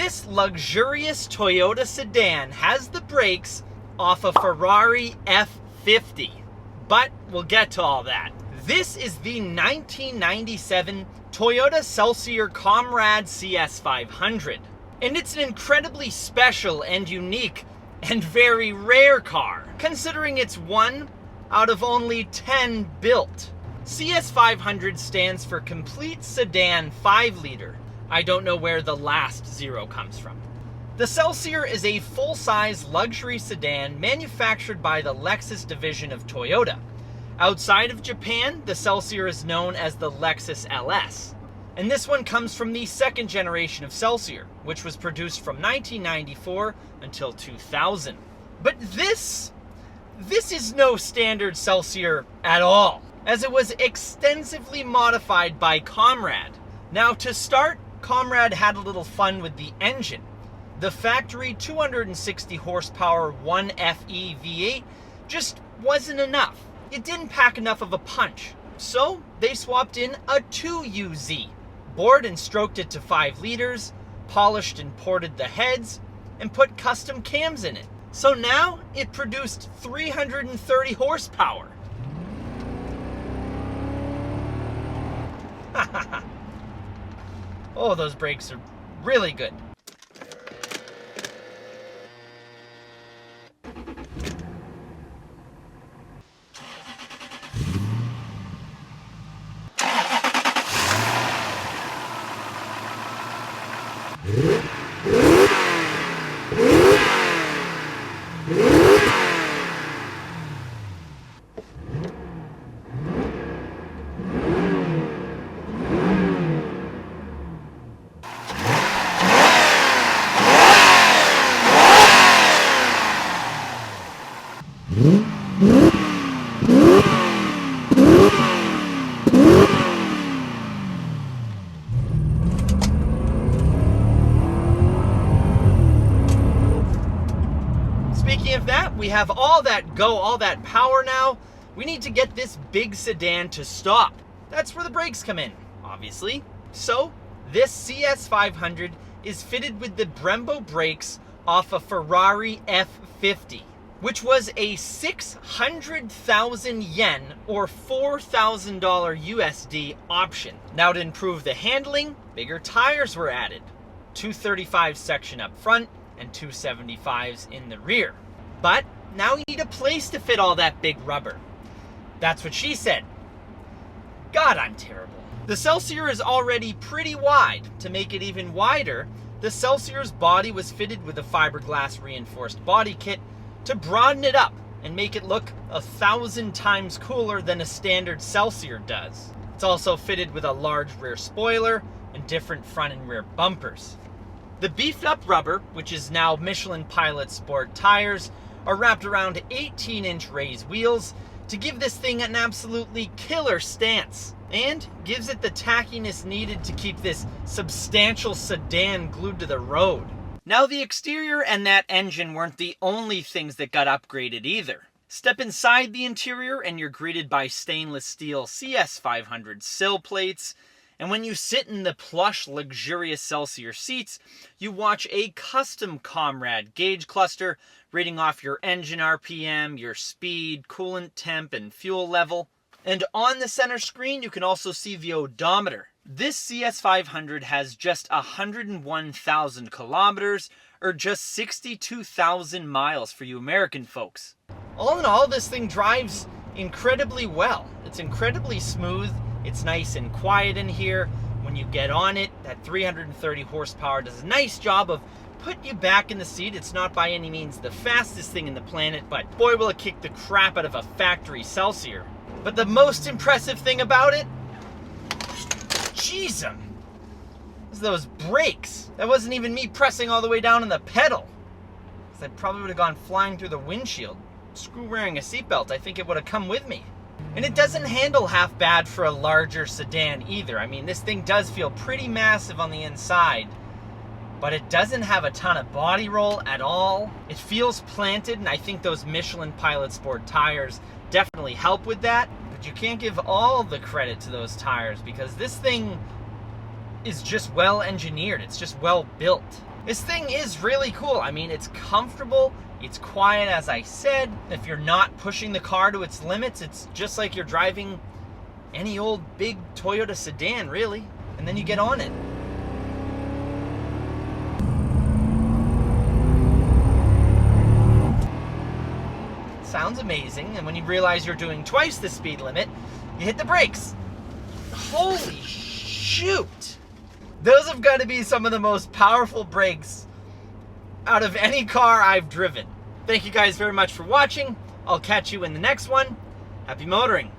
This luxurious Toyota sedan has the brakes off a Ferrari F50. But we'll get to all that. This is the 1997 Toyota Celsior Comrade CS500. And it's an incredibly special and unique and very rare car, considering it's one out of only 10 built. CS500 stands for Complete Sedan 5-liter. I don't know where the last zero comes from. The Celsior is a full-size luxury sedan manufactured by the Lexus division of Toyota. Outside of Japan, the Celsior is known as the Lexus LS. And this one comes from the second generation of Celsior, which was produced from 1994 until 2000. But this is no standard Celsior at all, as it was extensively modified by Comrade. Now, to start, Comrade had a little fun with the engine. The factory 260 horsepower 1FE V8 just wasn't enough. It didn't pack enough of a punch. So they swapped in a 2UZ, bored and stroked it to 5 liters, polished and ported the heads, and put custom cams in it. So now it produced 330 horsepower. Oh, those brakes are really good. Speaking of that, we have all that go, all that power now. We need to get this big sedan to stop. That's where the brakes come in, obviously. So, this CS500 is fitted with the Brembo brakes off a Ferrari F50, which was a 600,000 yen or $4,000 USD option. Now, to improve the handling, bigger tires were added. 235 section up front and 275s in the rear. But now you need a place to fit all that big rubber. That's what she said. God, I'm terrible. The Celsior is already pretty wide. To make it even wider, the Celsior's body was fitted with a fiberglass reinforced body kit to broaden it up and make it look 1,000 times cooler than a standard Celsior does. It's also fitted with a large rear spoiler and different front and rear bumpers. The beefed up rubber, which is now Michelin Pilot Sport tires, are wrapped around 18-inch raised wheels to give this thing an absolutely killer stance, and gives it the tackiness needed to keep this substantial sedan glued to the road. Now, the exterior and that engine weren't the only things that got upgraded either. Step inside the interior and you're greeted by stainless steel CS500 sill plates, and when you sit in the plush, luxurious Celsior seats, you watch a custom Comrade gauge cluster reading off your engine RPM, your speed, coolant temp, and fuel level. And on the center screen, you can also see the odometer. This CS500 has just 101,000 kilometers, or just 62,000 miles for you American folks. All in all, this thing drives incredibly well. It's incredibly smooth. It's nice and quiet in here. When you get on it, that 330 horsepower does a nice job of putting you back in the seat. It's not by any means the fastest thing in the planet, but boy will it kick the crap out of a factory Celsior. But the most impressive thing about it, jeez, is those brakes. That wasn't even me pressing all the way down on the pedal. I probably would have gone flying through the windshield. Screw wearing a seatbelt, I think it would have come with me. And it doesn't handle half bad for a larger sedan either. I mean, this thing does feel pretty massive on the inside, but it doesn't have a ton of body roll at all. It feels planted, and I think those Michelin Pilot Sport tires definitely help with that. But you can't give all the credit to those tires because this thing is just well engineered. It's just well built. This thing is really cool. I mean, it's comfortable, it's quiet, as I said. If you're not pushing the car to its limits, it's just like you're driving any old big Toyota sedan, really. And then you get on it. Sounds amazing, and when you realize you're doing twice the speed limit, you hit the brakes. Holy shoot! Those have got to be some of the most powerful brakes out of any car I've driven. Thank you guys very much for watching. I'll catch you in the next one. Happy motoring.